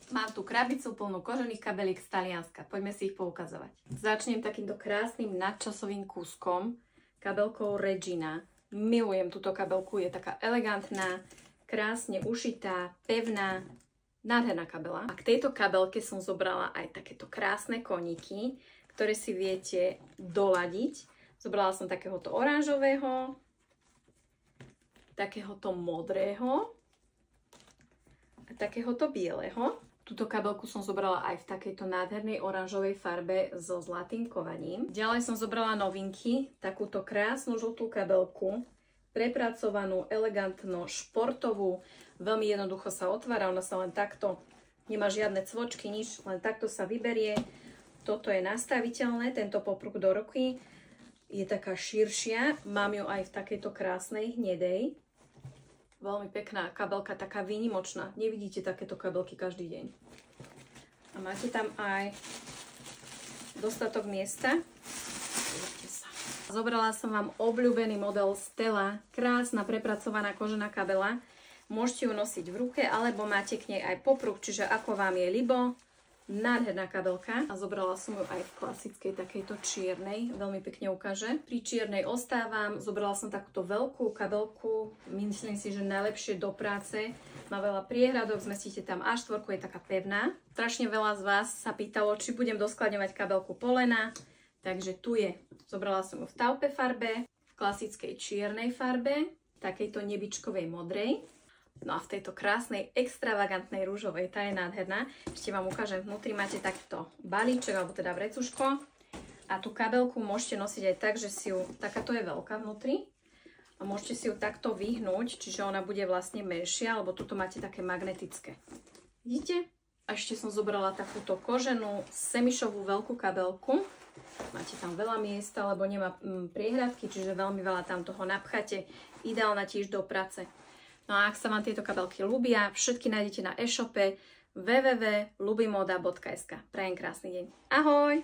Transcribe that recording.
Mám tu krabicu plnú kožených kabelík z Talianska. Poďme si ich poukazovať. Začnem takýmto krásnym nadčasovým kúskom, kabelkou Regina. Milujem túto kabelku, je taká elegantná, krásne ušitá, pevná, nádherná kabela. A k tejto kabelke som zobrala aj takéto krásne koníky, ktoré si viete doladiť. Zobrala som takéhoto oranžového, takéhoto modrého a takéhoto bieleho. Túto kabelku som zobrala aj v takejto nádhernej oranžovej farbe so zlatým kovaním. Ďalej som zobrala novinky, takúto krásnu žltú kabelku, prepracovanú, elegantno, športovú. Veľmi jednoducho sa otvára, ona sa len takto, nemá žiadne cvočky, nič, len takto sa vyberie. Toto je nastaviteľné, tento poprúh do ruky je taká širšia. Mám ju aj v takejto krásnej hnedej. Veľmi pekná kabelka, taká výnimočná. Nevidíte takéto kabelky každý deň. A máte tam aj dostatok miesta. Zobrala som vám obľúbený model Stella. Krásna prepracovaná kožená kabela. Môžete ju nosiť v ruke, alebo máte k nej aj popruh, čiže ako vám je ľúbo. Nádherná kabelka. A zobrala som ju aj v klasickej takejto čiernej. Veľmi pekne ukáže. Pri čiernej ostávam. Zobrala som takúto veľkú kabelku. Myslím si, že najlepšie do práce. Má veľa priehradok, zmestíte tam A4, je taká pevná. Strašne veľa z vás sa pýtalo, či budem doskladňovať kabelku polena. Takže tu je. Zobrala som ju v taupe farbe, v klasickej čiernej farbe, takejto nebičkovej modrej. No a v tejto krásnej, extravagantnej rúžovej, tá je nádherná. Ešte vám ukážem, vnútri máte takto balíček, alebo teda vrecuško. A tú kabelku môžete nosiť aj tak, že si ju, takáto je veľká vnútri. A môžete si ju takto vyhnúť, čiže ona bude vlastne menšia, alebo tuto máte také magnetické. Vidíte? A ešte som zobrala takúto koženú, semišovú veľkú kabelku. Máte tam veľa miesta, lebo nemá priehradky, čiže veľmi veľa tam toho napcháte. Ideálna tiež do práce. No a ak sa vám tieto kabelky ľúbia, všetky nájdete na e-shope www.lubimoda.sk. Prajem krásny deň. Ahoj!